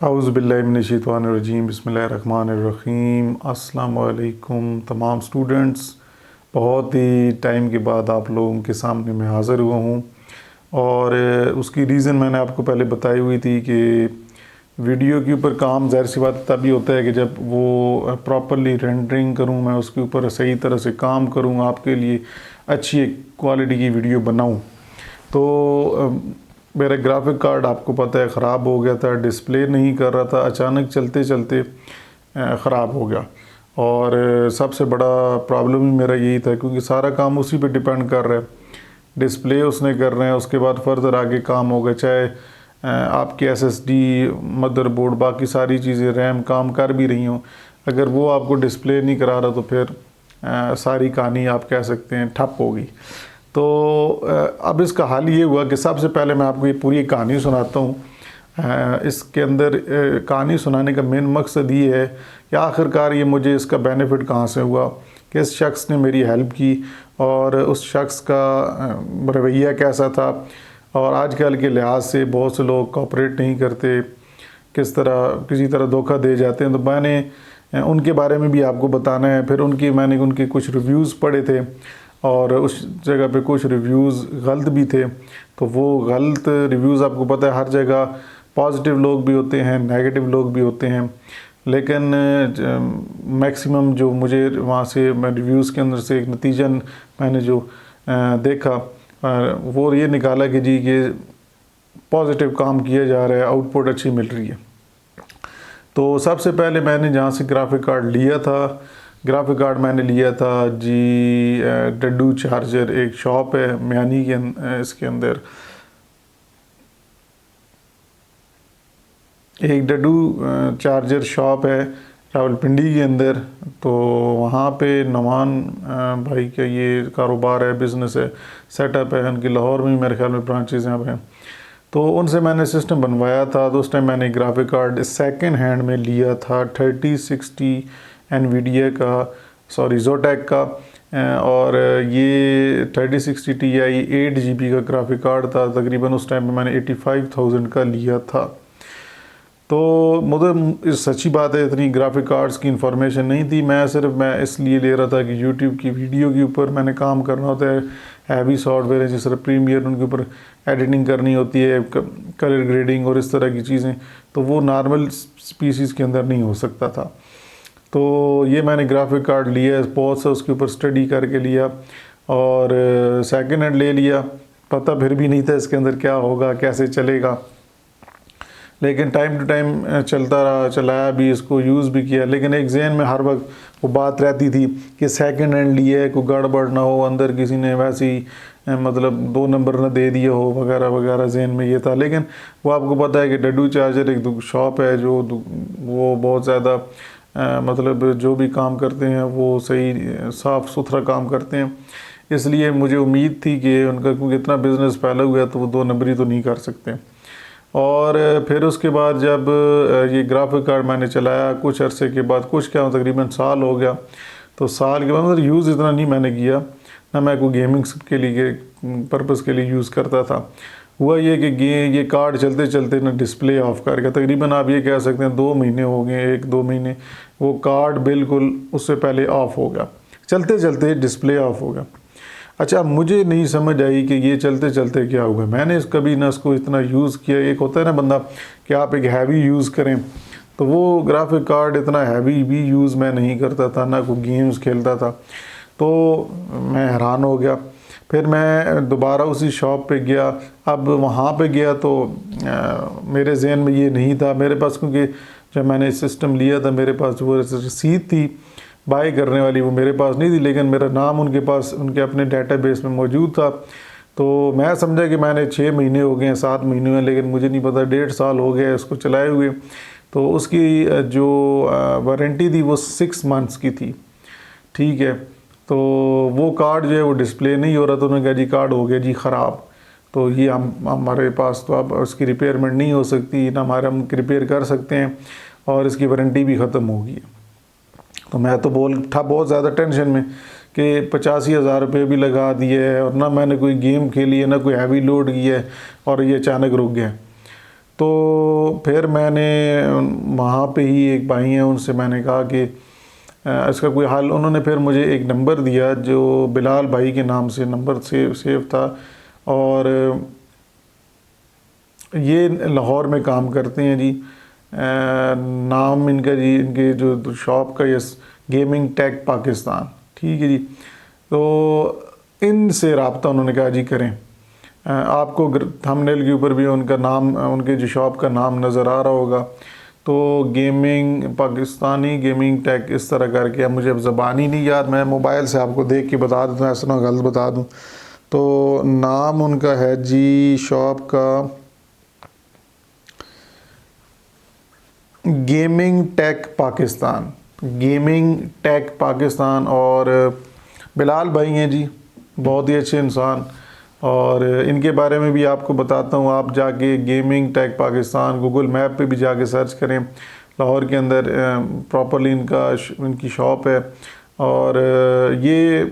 औज़ुबिल्लाहिमिनश्शैतानिर्रजीम बिस्मिल्लाहिर्रहमानिर्रहीम। अस्सलाम वालेकुम तमाम स्टूडेंट्स। बहुत ही टाइम के बाद आप लोगों के सामने मैं हाज़िर हुआ हूँ और उसकी रीज़न मैंने आपको पहले बताई हुई थी कि वीडियो के ऊपर काम ज़ाहिर सी बात तभी होता है कि जब वो प्रॉपरली रेंडरिंग करूँ, मैं उसके ऊपर सही तरह से काम करूँ, आपके लिए अच्छी क्वालिटी की वीडियो बनाऊँ। तो मेरा ग्राफिक कार्ड आपको पता है ख़राब हो गया था, डिस्प्ले नहीं कर रहा था, अचानक चलते चलते ख़राब हो गया। और सबसे बड़ा प्रॉब्लम ही मेरा यही था क्योंकि सारा काम उसी पे डिपेंड कर रहा है, डिस्प्ले उसने कर रहे हैं, उसके बाद फर्दर आगे काम होगा, चाहे आपकी एसएसडी, मदरबोर्ड, बाकी सारी चीज़ें, रैम काम कर भी रही हों, अगर वो आपको डिस्प्ले नहीं करा रहा तो फिर सारी कहानी आप कह सकते हैं ठप होगी। तो अब इसका हल ये हुआ कि सबसे पहले मैं आपको ये पूरी कहानी सुनाता हूँ। इसके अंदर कहानी सुनाने का मेन मकसद ये है कि आखिरकार ये मुझे इसका बेनिफिट कहाँ से हुआ, किस शख्स ने मेरी हेल्प की और उस शख्स का रवैया कैसा था, और आजकल के लिहाज से बहुत से लोग कोऑपरेट नहीं करते, किस तरह किसी तरह धोखा दे जाते हैं। तो मैंने उनके बारे में भी आपको बताना है। फिर मैंने उनके कुछ रिव्यूज़ पढ़े थे और उस जगह पे कुछ रिव्यूज़ गलत भी थे। तो वो गलत रिव्यूज़ आपको पता है हर जगह पॉजिटिव लोग भी होते हैं, नेगेटिव लोग भी होते हैं, लेकिन मैक्सिमम जो मुझे वहाँ से मैं रिव्यूज़ के अंदर से एक नतीजा मैंने जो देखा वो ये निकाला कि जी ये पॉजिटिव काम किया जा रहा है, आउटपुट अच्छी मिल रही है। तो सबसे पहले मैंने जहाँ से ग्राफिक कार्ड लिया था, ग्राफिक कार्ड मैंने लिया था जी डड्डू चार्जर, एक शॉप है म्यानी के इसके अंदर एक डड्डू चार्जर शॉप है रावलपिंडी के अंदर। तो वहाँ पे नमान भाई का ये कारोबार है, बिज़नेस है, सेटअप है, उनकी लाहौर में मेरे ख्याल में ब्रांचेज़ यहाँ पे हैं। तो उनसे मैंने सिस्टम बनवाया था। तो उस टाइम मैंने ग्राफिक कार्ड सेकंड हैंड में लिया था 3060 एनवीडिया का, सॉरी जोटेक का, और ये 3060 Ti 8 GB का ग्राफिक कार्ड था। तकरीबन उस टाइम में मैंने 85,000 का लिया था। तो मुझे सच्ची बात है इतनी ग्राफिक कार्ड्स की इंफॉर्मेशन नहीं थी, मैं इसलिए ले रहा था कि यूट्यूब की वीडियो के ऊपर मैंने काम करना होता है, हैवी सॉफ्टवेयर है जिस तरह प्रीमियर, उनके ऊपर एडिटिंग करनी होती है, कलर ग्रेडिंग और इस तरह की चीज़ें, तो वो नॉर्मल पीसीज़ के अंदर नहीं हो सकता था। तो ये मैंने ग्राफिक कार्ड लिया, बहुत सा उसके ऊपर स्टडी करके लिया और सेकेंड हैंड ले लिया। पता फिर भी नहीं था इसके अंदर क्या होगा, कैसे चलेगा, लेकिन टाइम टू टाइम चलता रहा, चलाया भी, इसको यूज़ भी किया। लेकिन एक जहन में हर वक्त वो बात रहती थी कि सेकंड हैंड लिए, कोई गड़बड़ ना हो, अंदर किसी ने वैसे ही मतलब 2 नंबर ना दे दिए हो वगैरह वगैरह, जहन में ये था। लेकिन वो आपको पता है कि डड्डू चार्जर एक शॉप है जो वो बहुत ज़्यादा मतलब जो भी काम करते हैं वो सही साफ़ सुथरा काम करते हैं, इसलिए मुझे उम्मीद थी कि उनका क्योंकि इतना बिज़नेस फैला हुआ है तो वो 2 नंबरी तो नहीं कर सकते। और फिर उसके बाद जब ये ग्राफिक कार्ड मैंने चलाया कुछ अरसे के बाद, कुछ क्या तकरीबन साल हो गया, तो साल के बाद मतलब यूज़ इतना नहीं मैंने किया, ना मैं कोई गेमिंग के लिए पर्पज़ के लिए यूज़ करता था। हुआ ये कि ये कार्ड चलते चलते ना डिस्प्ले ऑफ कर गया। तकरीबन आप ये कह सकते हैं 2 महीने हो गए, 1-2 महीने, वो कार्ड बिल्कुल उससे पहले ऑफ़ हो गया, चलते चलते डिस्प्ले ऑफ हो गया। अच्छा, मुझे नहीं समझ आई कि ये चलते चलते क्या हुआ। मैंने कभी ना इसको इतना यूज़ किया। एक होता है ना बंदा कि आप एक हैवी यूज़ करें, तो वो ग्राफिक कार्ड इतना हैवी भी यूज़ मैं नहीं करता था, ना कोई गेम्स खेलता था, तो मैं हैरान हो गया। फिर मैं दोबारा उसी शॉप पे गया। अब वहाँ पे गया तो मेरे जहन में ये नहीं था मेरे पास, क्योंकि जब मैंने सिस्टम लिया था मेरे पास वो रसीद थी बाय करने वाली, वो मेरे पास नहीं थी, लेकिन मेरा नाम उनके पास उनके अपने डेटाबेस में मौजूद था। तो मैं समझा कि मैंने 6 महीने हो गए हैं, 7 महीने हुए, लेकिन मुझे नहीं पता 1.5 साल हो गया उसको चलाए हुए। तो उसकी जो वारंटी थी वो 6 मंथ्स की थी, ठीक है। तो वो कार्ड जो है वो डिस्प्ले नहीं हो रहा, तो उन्होंने कहा जी कार्ड हो गया जी ख़राब, तो ये हमारे पास तो अब उसकी रिपेयरमेंट नहीं हो सकती, ना हम रिपेयर कर सकते हैं और इसकी वारंटी भी ख़त्म होगी। तो मैं तो था बहुत ज़्यादा टेंशन में कि 85,000 रुपये भी लगा दिए और ना मैंने कोई गेम खेली है, ना कोई हैवी लोड किया है, और ये अचानक रुक गया। तो फिर मैंने वहाँ पे ही एक भाई हैं, उनसे मैंने कहा कि इसका कोई हाल। उन्होंने फिर मुझे एक नंबर दिया जो बिलाल भाई के नाम से नंबर सेव था, और ये लाहौर में काम करते हैं जी। नाम इनका जी, इनके जो शॉप का, यस, गेमिंग टेक पाकिस्तान, ठीक है जी। तो इनसे रब्ता उन्होंने कहा जी करें। आपको थंबनेल के ऊपर भी उनका नाम, उनके जो शॉप का नाम नज़र आ रहा होगा। तो गेमिंग पाकिस्तानी गेमिंग टेक इस तरह करके, अब मुझे अब ज़बान ही नहीं याद, मैं मोबाइल से आपको देख के बता देता हूँ, ऐसा ना गलत बता दूँ। तो नाम उनका है जी शॉप का gaming tech Pakistan, gaming tech Pakistan. और बिलाल भाई हैं जी, बहुत ही अच्छे इंसान, और इनके बारे में भी आपको बताता हूँ। आप जाके gaming tech Pakistan Google map पे भी जाके सर्च करें, लाहौर के अंदर प्रॉपरली इनकी शॉप है। और ये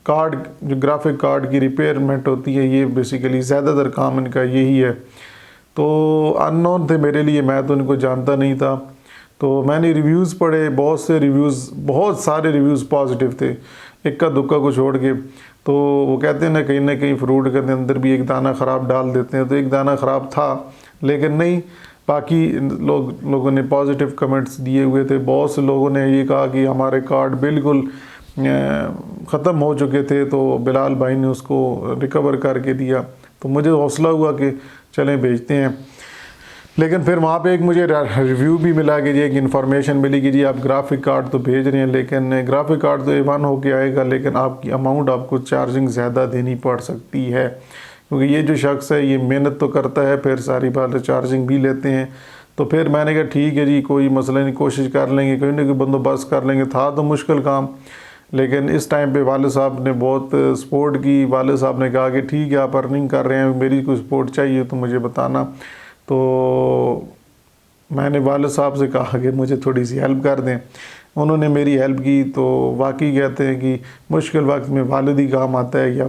कार्ड, जो ग्राफिक कार्ड की रिपेयरमेंट होती है, ये बेसिकली ज़्यादातर काम इनका यही है। तो अननोन थे मेरे लिए, मैं तो इनको जानता नहीं था। तो मैंने रिव्यूज़ पढ़े, बहुत से रिव्यूज़, बहुत सारे रिव्यूज़ पॉजिटिव थे, इक्का दुक्का को छोड़ के। तो वो कहते हैं ना कहीं फ्रूट के अंदर भी एक दाना ख़राब डाल देते हैं, तो एक दाना ख़राब था, लेकिन नहीं, बाकी लोगों ने पॉजिटिव कमेंट्स दिए हुए थे। बहुत से लोगों ने ये कहा कि हमारे कार्ड बिल्कुल ख़त्म हो चुके थे, तो बिलाल भाई ने उसको रिकवर करके दिया। तो मुझे हौसला हुआ कि चलें भेजते हैं। लेकिन फिर वहाँ पे एक मुझे रिव्यू भी मिला कि जी, एक इन्फॉर्मेशन मिली कि जी आप ग्राफिक कार्ड तो भेज रहे हैं, लेकिन ग्राफिक कार्ड तो A1 होके आएगा, लेकिन आपकी अमाउंट आपको चार्जिंग ज़्यादा देनी पड़ सकती है, क्योंकि ये जो शख्स है ये मेहनत तो करता है, फिर सारी बात चार्जिंग भी लेते हैं। तो फिर मैंने कहा ठीक है जी, कोई मसला नहीं, कोशिश कर लेंगे, कोई ना कोई बंदोबस्त कर लेंगे। था तो मुश्किल काम, लेकिन इस टाइम पे वाले साहब ने बहुत सपोर्ट की। वाले साहब ने कहा कि ठीक है, आप अर्निंग कर रहे हैं, मेरी कोई सपोर्ट चाहिए तो मुझे बताना। तो मैंने वाले साहब से कहा कि मुझे थोड़ी सी हेल्प कर दें। उन्होंने मेरी हेल्प की। तो वाकई कहते हैं कि मुश्किल वक्त में वालिद ही काम आता है क्या।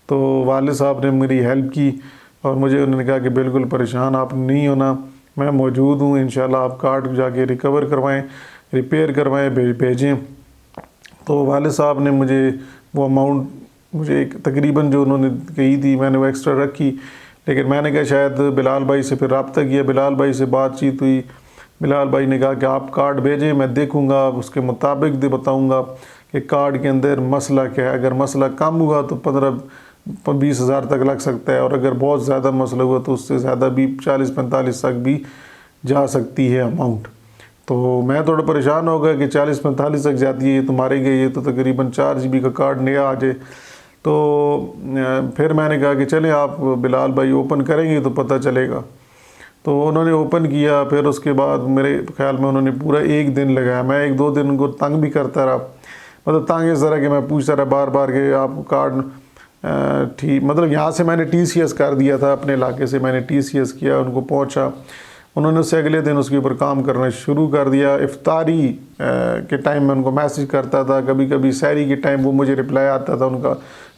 तो वाले साहब ने मेरी हेल्प की, और मुझे उन्होंने कहा कि बिल्कुल परेशान आप नहीं होना, मैं मौजूद हूँ, इंशाल्लाह आप कार्ड जाके रिकवर करवाएं, रिपेयर करवाएं, भेजें। तो वाले साहब ने मुझे वो अमाउंट, मुझे एक तकरीबन जो उन्होंने कही थी, मैंने वो एक्स्ट्रा रखी। लेकिन मैंने कहा शायद बिलाल भाई से फिर रब्ता किया, बिलाल भाई से बातचीत हुई। बिलाल भाई ने कहा कि आप कार्ड भेजें, मैं देखूंगा, उसके मुताबिक दे बताऊंगा कि कार्ड के अंदर मसला क्या है। अगर मसला कम हुआ तो 15-20 हज़ार तक लग सकता है, और अगर बहुत ज़्यादा मसला हुआ तो उससे ज़्यादा भी 40-45 तक भी जा सकती है अमाउंट। तो मैं थोड़ा परेशान हो गया कि 40-45 तक जाती है, ये तो मारे गए, ये तो तकरीबन 4 GB का कार्ड नया आ जाए। तो फिर मैंने कहा कि चलें, आप बिलाल भाई ओपन करेंगे तो पता चलेगा। तो उन्होंने ओपन किया। फिर उसके बाद मेरे ख्याल में उन्होंने पूरा 1 दिन लगाया। मैं 1-2 दिन उनको तंग भी करता रहा, मतलब तंग इस तरह कि मैं पूछता रहा बार बार कि आप कार्ड ठीक, मतलब यहाँ से मैंने TCS कर दिया था, अपने इलाके से मैंने TCS किया, उनको पहुँचा। उन्होंने उससे अगले दिन उसके ऊपर काम करना शुरू कर दिया। इफ्तारी के टाइम में उनको मैसेज करता था, कभी कभी सहरी के टाइम वो मुझे रिप्लाई आता था उनका।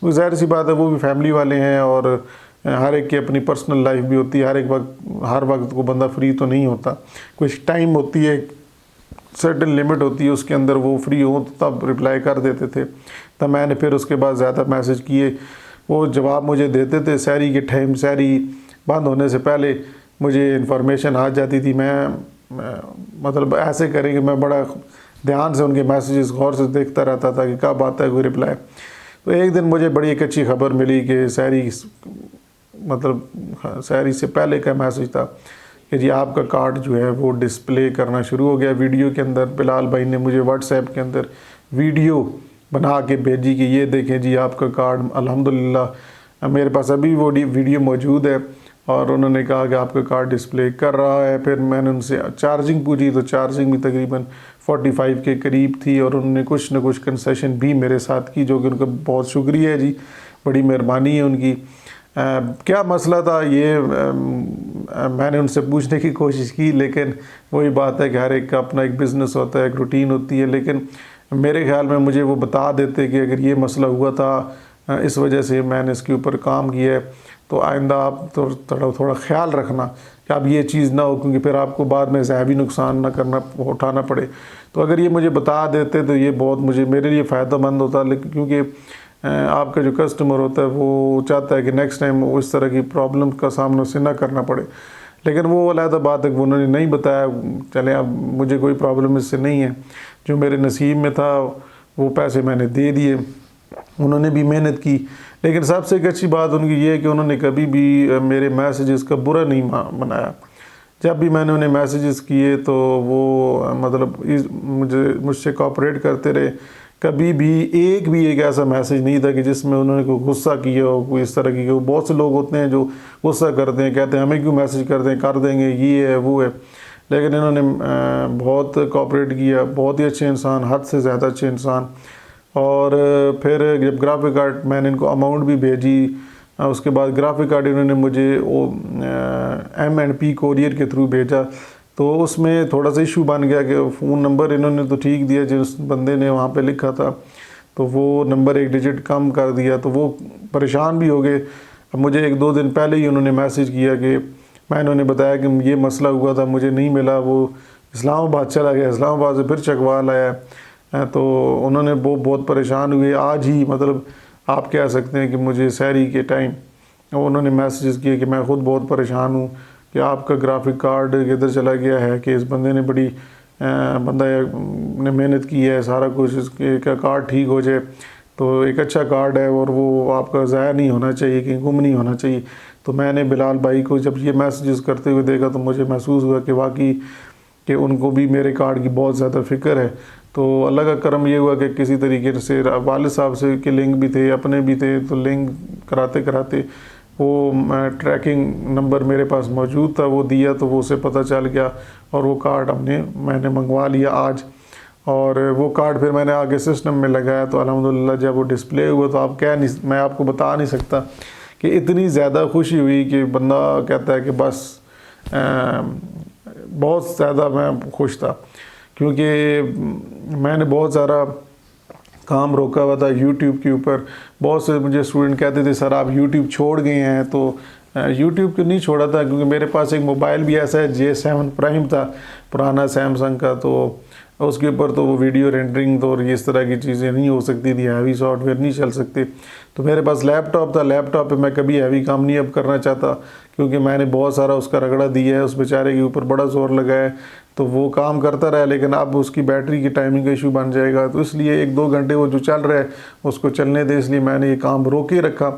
वो ज़ाहिर सी बात है, वो भी फैमिली वाले हैं, और हर एक की अपनी पर्सनल लाइफ भी होती है। हर वक्त को बंदा फ्री तो नहीं होता, कुछ टाइम होती है, सर्टेन लिमिट होती है, उसके अंदर वो फ्री हो तो तब रिप्लाई कर देते थे। तब मैंने फिर उसके बाद ज़्यादा मैसेज किए, वो जवाब मुझे देते थे। सहरी के टाइम, सहरी बंद होने से पहले मुझे इन्फॉर्मेशन आ जाती थी। मैं मतलब ऐसे करेंगे, मैं बड़ा ध्यान से उनके मैसेजेस गौर से देखता रहता था कि कब आता है कोई रिप्लाई। तो एक दिन मुझे बड़ी एक अच्छी खबर मिली कि सहरी, मतलब सहरी से पहले का मैसेज था कि जी आपका कार्ड जो है वो डिस्प्ले करना शुरू हो गया वीडियो के अंदर। बिलाल भाई ने मुझे व्हाट्सएप के अंदर वीडियो बना के भेजी कि ये देखें जी आपका कार्ड, अल्हम्दुलिल्लाह मेरे पास अभी वो वीडियो मौजूद है, और उन्होंने कहा कि आपका कार्ड डिस्प्ले कर रहा है। फिर मैंने उनसे चार्जिंग पूछी, तो चार्जिंग भी तकरीबन 45 के करीब थी, और उन्होंने कुछ न कुछ कंसेशन भी मेरे साथ की, जो कि उनका बहुत शुक्रिया है जी, बड़ी मेहरबानी है उनकी। क्या मसला था ये मैंने उनसे पूछने की कोशिश की, लेकिन वही बात है कि हर एक का अपना एक बिज़नेस होता है, एक रूटीन होती है। लेकिन मेरे ख्याल में मुझे वो बता देते कि अगर ये मसला हुआ था, इस वजह से मैंने इसके ऊपर काम किया है, तो आइंदा आप तो थोड़ा ख्याल रखना कि अब ये चीज़ ना हो, क्योंकि फिर आपको बाद में ज़ाहरी नुकसान ना करना उठाना पड़े। तो अगर ये मुझे बता देते तो ये बहुत मुझे मेरे लिए फ़ायदेमंद होता, लेकिन क्योंकि आपका जो कस्टमर होता है वो चाहता है कि नेक्स्ट टाइम वो इस तरह की प्रॉब्लम का सामना उसे ना करना पड़े। लेकिन वो अलग बात है कि उन्होंने नहीं बताया, चले अब मुझे कोई प्रॉब्लम इससे नहीं है, जो मेरे नसीब में था वो पैसे मैंने दे दिए, उन्होंने भी मेहनत की। लेकिन सबसे एक अच्छी बात उनकी ये है कि उन्होंने कभी भी मेरे मैसेजेस का बुरा नहीं मनाया। जब भी मैंने उन्हें मैसेजेस किए तो वो मतलब मुझसे कोऑपरेट करते रहे। कभी भी एक ऐसा मैसेज नहीं था कि जिसमें उन्होंने कोई गुस्सा किया हो, कोई इस तरह की। बहुत से लोग होते हैं जो गुस्सा करते हैं, कहते हैं हमें क्यों मैसेज करते हैं, कर देंगे, ये है वो है। लेकिन इन्होंने बहुत कोऑपरेट किया, बहुत ही अच्छे इंसान, हद से ज़्यादा अच्छे इंसान। और फिर जब ग्राफिक कार्ड मैंने इनको अमाउंट भी भेजी, उसके बाद ग्राफिक कार्ड इन्होंने मुझे वो M&P कोरियर के थ्रू भेजा। तो उसमें थोड़ा सा इशू बन गया कि फ़ोन नंबर इन्होंने तो ठीक दिया जिस बंदे ने वहाँ पे लिखा था, तो वो नंबर 1 डिजिट कम कर दिया, तो वो परेशान भी हो गए। अब मुझे 1-2 दिन पहले ही उन्होंने मैसेज किया कि मैंने उन्हें बताया कि ये मसला हुआ था, मुझे नहीं मिला, वो इस्लामाबाद चला गया, इस्लामाबाद से फिर चकवा लाया। तो उन्होंने वो बहुत परेशान हुए। आज ही मतलब आप कह सकते हैं कि मुझे सहरी के टाइम उन्होंने मैसेज किए कि मैं ख़ुद बहुत परेशान हूँ कि आपका ग्राफिक कार्ड किधर चला गया है, कि इस बंदे ने बड़ी बंदा ने मेहनत की है, सारा कुछ इसके का कार्ड ठीक हो जाए। तो एक अच्छा कार्ड है और वो आपका ज़ाया नहीं होना चाहिए, कहीं गुम नहीं होना चाहिए। तो मैंने बिलाल भाई को जब ये मैसेजेस करते हुए देखा तो मुझे महसूस हुआ कि वाकई कि उनको भी मेरे कार्ड की बहुत ज़्यादा फ़िक्र है। तो अल्लाह का करम ये हुआ कि किसी तरीके से वालिद साहब से के लिंक भी थे, अपने भी थे, तो लिंक कराते कराते वो ट्रैकिंग नंबर मेरे पास मौजूद था, वो दिया तो वो उसे पता चल गया और वो कार्ड मैंने मंगवा लिया आज। और वो कार्ड फिर मैंने आगे सिस्टम में लगाया तो अल्हम्दुलिल्लाह जब वो डिस्प्ले हुआ तो मैं आपको बता नहीं सकता कि इतनी ज़्यादा खुशी हुई कि बंदा कहता है कि बस बहुत ज़्यादा मैं खुश था, क्योंकि मैंने बहुत सारा काम रोका हुआ था यूट्यूब के ऊपर। बहुत से मुझे स्टूडेंट कहते थे सर आप यूट्यूब छोड़ गए हैं, तो यूट्यूब क्यों नहीं छोड़ा था, क्योंकि मेरे पास एक मोबाइल भी ऐसा है J7 प्राइम था पुराना सैमसंग का, तो उसके ऊपर तो वो वीडियो रेंडरिंग तो और इस तरह की चीज़ें नहीं हो सकती थी, हैवी सॉफ्टवेयर नहीं चल सकते। तो मेरे पास लैपटॉप था, लैपटॉप पे मैं कभी हैवी काम नहीं अब करना चाहता, क्योंकि मैंने बहुत सारा उसका रगड़ा दिया है, उस बेचारे के ऊपर बड़ा जोर लगा है, तो वो काम करता रहा। लेकिन अब उसकी बैटरी की टाइमिंग का इशू बन जाएगा, तो इसलिए 1-2 घंटे वो जो चल रहा है उसको चलने दे, इसलिए मैंने ये काम रोक ही रखा।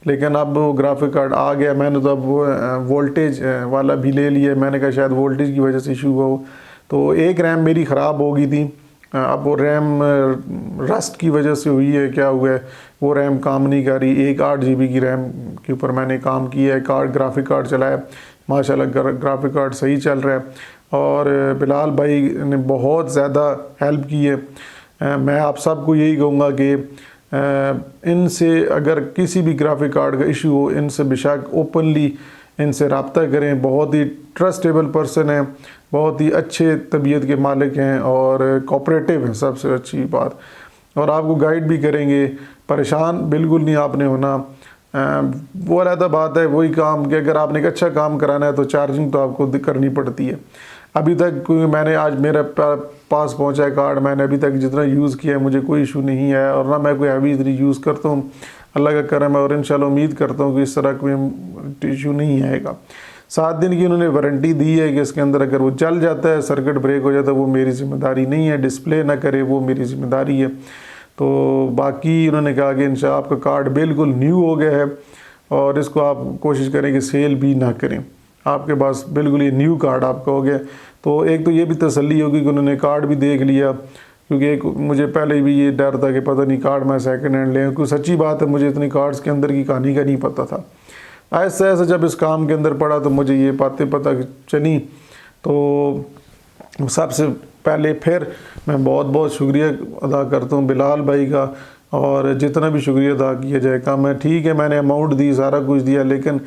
लेकिन अब वो ग्राफिक कार्ड आ गया, मैंने तो अब वोल्टेज वाला भी ले लिया। मैंने कहा शायद वोल्टेज की वजह से इशू हुआ हो। तो एक रैम मेरी ख़राब हो गई थी, अब वो रैम रस्ट की वजह से हुई है, क्या हुआ है वो रैम काम नहीं कर रही। एक 8 GB की रैम के ऊपर मैंने काम किया है, ग्राफिक कार्ड चलाया, माशाल्लाह ग्राफिक कार्ड सही चल रहा है। और बिलाल भाई ने बहुत ज़्यादा हेल्प की है। मैं आप सबको यही कहूँगा कि इनसे अगर किसी भी ग्राफिक कार्ड का इशू हो, इनसे बेशक ओपनली इनसे रब्ता करें। बहुत ही ट्रस्टेबल पर्सन है, बहुत ही अच्छे तबीयत के मालिक हैं और कोऑपरेटिव हैं, सबसे अच्छी बात, और आपको गाइड भी करेंगे। परेशान बिल्कुल नहीं आपने होना। वो अलग बात है, वही काम कि अगर आपने एक अच्छा काम कराना है तो चार्जिंग तो आपको करनी पड़ती है। अभी तक क्योंकि मैंने आज मेरे पास पहुंचा है कार्ड, मैंने अभी तक जितना यूज़ किया है मुझे कोई इशू नहीं आया, और ना मैं कोई हैवी इतनी यूज़ करता हूँ, अल्लाह का करम है। और इंशाल्लाह उम्मीद करता हूँ कि इस तरह कोई इशू नहीं आएगा। 7 दिन की उन्होंने वारंटी दी है कि इसके अंदर अगर वो जल जाता है, सर्किट ब्रेक हो जाता है, वो मेरी ज़िम्मेदारी नहीं है, डिस्प्ले ना करे वो मेरी ज़िम्मेदारी है। तो बाकी उन्होंने कहा कि इंशाल्लाह आपका कार्ड बिल्कुल न्यू हो गया है और इसको आप कोशिश करें कि सेल भी ना करें, आपके पास बिल्कुल ये न्यू कार्ड आपका हो गया। तो एक तो ये भी तसल्ली होगी कि उन्होंने कार्ड भी देख लिया, क्योंकि एक मुझे पहले भी ये डर था कि पता नहीं कार्ड मैं सेकंड हैंड ले, क्योंकि सच्ची बात है मुझे इतनी कार्ड्स के अंदर की कहानी का नहीं पता था। ऐसे ऐसे जब इस काम के अंदर पड़ा तो मुझे ये बातें पता चली। तो सबसे पहले फिर मैं बहुत बहुत शुक्रिया अदा करता हूँ बिलाल भाई का, और जितना भी शुक्रिया अदा किया जाए कम है। ठीक है मैंने अमाउंट दी, सारा कुछ दिया, लेकिन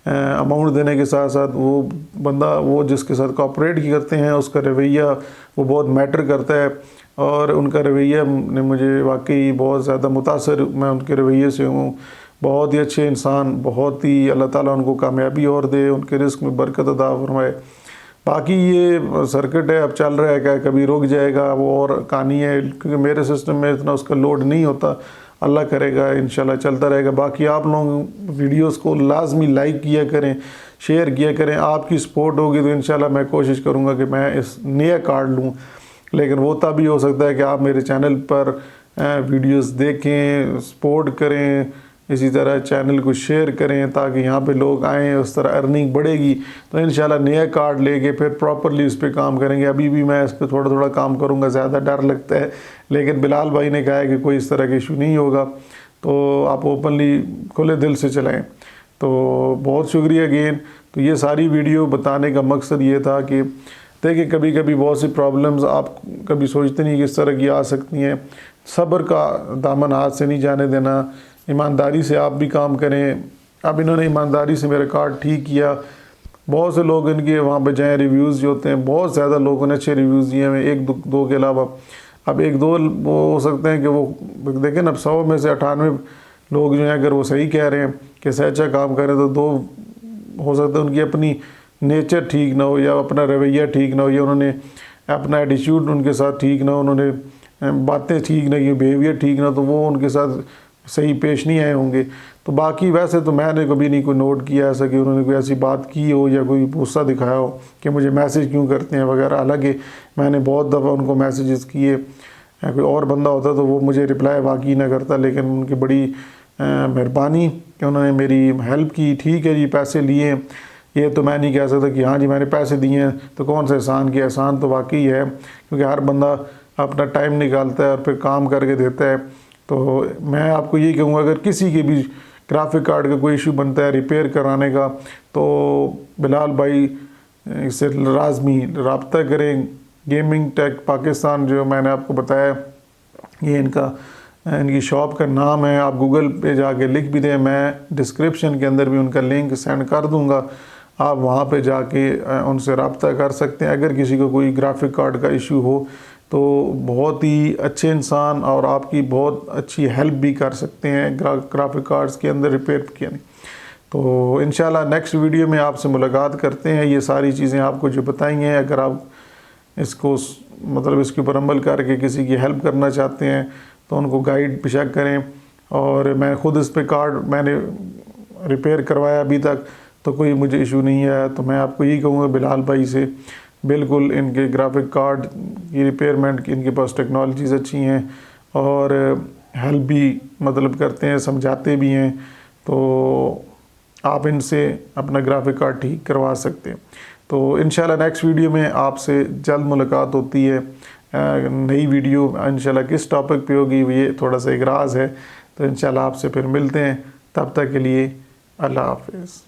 अमाउंट देने के साथ साथ वो बंदा वो जिसके साथ कोऑपरेट करते हैं उसका रवैया वो बहुत मैटर करता है, और उनका रवैया ने मुझे वाकई बहुत ज़्यादा मुतासर मैं उनके रवैये से हूँ। बहुत ही अच्छे इंसान, बहुत ही अल्लाह ताला उनको कामयाबी और दे, उनके रिस्क में बरकत अता फरमाए। बाकी ये सर्किट है, अब चल रहा है, क्या कभी रुक जाएगा वो और कहानी है, क्योंकि मेरे सिस्टम में इतना उसका लोड नहीं होता। अल्लाह करेगा इंशाल्लाह चलता रहेगा। बाकी आप लोग वीडियोस को लाजमी लाइक किया करें, शेयर किया करें। आपकी सपोर्ट होगी तो इंशाल्लाह मैं कोशिश करूँगा कि मैं इस नया कार्ड लूँ, लेकिन वो तभी हो सकता है कि आप मेरे चैनल पर वीडियोस देखें, सपोर्ट करें, इसी तरह चैनल को शेयर करें ताकि यहाँ पे लोग आएँ, उस तरह अर्निंग बढ़ेगी। तो इंशाल्लाह नया कार्ड लेके फिर प्रॉपरली उस पर काम करेंगे। अभी भी मैं इस पर थोड़ा थोड़ा काम करूँगा, ज़्यादा डर लगता है, लेकिन बिलाल भाई ने कहा है कि कोई इस तरह का इशू नहीं होगा, तो आप ओपनली खुले दिल से चलाएँ। तो बहुत शुक्रिया अगेन। तो ये सारी वीडियो बताने का मकसद ये था कि देखिए कभी कभी बहुत सी प्रॉब्लम्स आप कभी सोचते नहीं कि इस तरह की आ सकती हैं। सब्र का दामन हाथ से नहीं जाने देना, ईमानदारी से आप भी काम करें। अब इन्होंने ईमानदारी से मेरा कार्ड ठीक किया। बहुत से लोग इनके वहाँ पे जाएँ, रिव्यूज़ जो होते हैं, बहुत ज़्यादा लोगों ने अच्छे रिव्यूज़ दिए हैं, एक दो के अलावा। अब एक दो वो हो सकते हैं कि वो देखें ना, 100 में से 98 लोग जो हैं अगर वो सही कह रहे हैं कि से अच्छा काम करें, तो 2 हो सकता है उनकी अपनी नेचर ठीक ना हो, या अपना रवैया ठीक ना हो, या उन्होंने अपना एटीट्यूड उनके साथ ठीक ना हो, उन्होंने बातें ठीक ना की, बिहेवियर ठीक ना, तो वो उनके साथ सही पेश नहीं आए होंगे। तो बाकी वैसे तो मैंने कभी नहीं कोई नोट किया ऐसा कि उन्होंने कोई ऐसी बात की हो या कोई गुस्सा दिखाया हो कि मुझे मैसेज क्यों करते हैं वगैरह। हालांकि मैंने बहुत दफ़ा उनको मैसेजेस किए, कोई और बंदा होता तो वो मुझे रिप्लाई वाकई ना करता, लेकिन उनकी बड़ी मेहरबानी कि उन्होंने मेरी हेल्प की। ठीक है जी, पैसे लिए, ये तो मैं नहीं कह सकता कि हाँ जी मैंने पैसे दिए हैं तो कौन सा एहसान किया। एहसान तो वाकई है, क्योंकि हर बंदा अपना टाइम निकालता है और फिर काम करके देता है। तो मैं आपको यही कहूँगा, अगर किसी के भी ग्राफिक कार्ड का कोई इशू बनता है रिपेयर कराने का, तो बिलाल भाई से लाजमी रब्ता करें। गेमिंग टेक पाकिस्तान जो मैंने आपको बताया, ये इनकी शॉप का नाम है। आप गूगल पे जाके लिख भी दें, मैं डिस्क्रिप्शन के अंदर भी उनका लिंक सेंड कर दूंगा, आप वहाँ पे जाके उनसे रब्ता कर सकते हैं। अगर किसी को कोई ग्राफिक कार्ड का इशू हो तो बहुत ही अच्छे इंसान और आपकी बहुत अच्छी हेल्प भी कर सकते हैं ग्राफिक कार्ड्स के अंदर रिपेयर किया नहीं। तो इंशाल्लाह नेक्स्ट वीडियो में आपसे मुलाकात करते हैं। ये सारी चीज़ें आपको जो बताई हैं, अगर आप इसको मतलब इसके ऊपर अमल करके किसी की हेल्प करना चाहते हैं तो उनको गाइड बेशक करें। और मैं ख़ुद इस पे कार्ड मैंने रिपेयर करवाया, अभी तक तो कोई मुझे इशू नहीं आया। तो मैं आपको यही कहूँगा बिलाल भाई से, बिल्कुल इनके ग्राफिक कार्ड की रिपेयरमेंट की इनके पास टेक्नोलॉजीज़ अच्छी हैं और हेल्प भी मतलब करते हैं, समझाते भी हैं। तो आप इनसे अपना ग्राफिक कार्ड ठीक करवा सकते हैं। तो इंशाल्लाह नेक्स्ट वीडियो में आपसे जल्द मुलाकात होती है। नई वीडियो इंशाल्लाह किस टॉपिक पे होगी ये थोड़ा सा एक राज है, तो इंशाल्लाह आपसे फिर मिलते हैं। तब तक के लिए अल्लाह हाफिज़।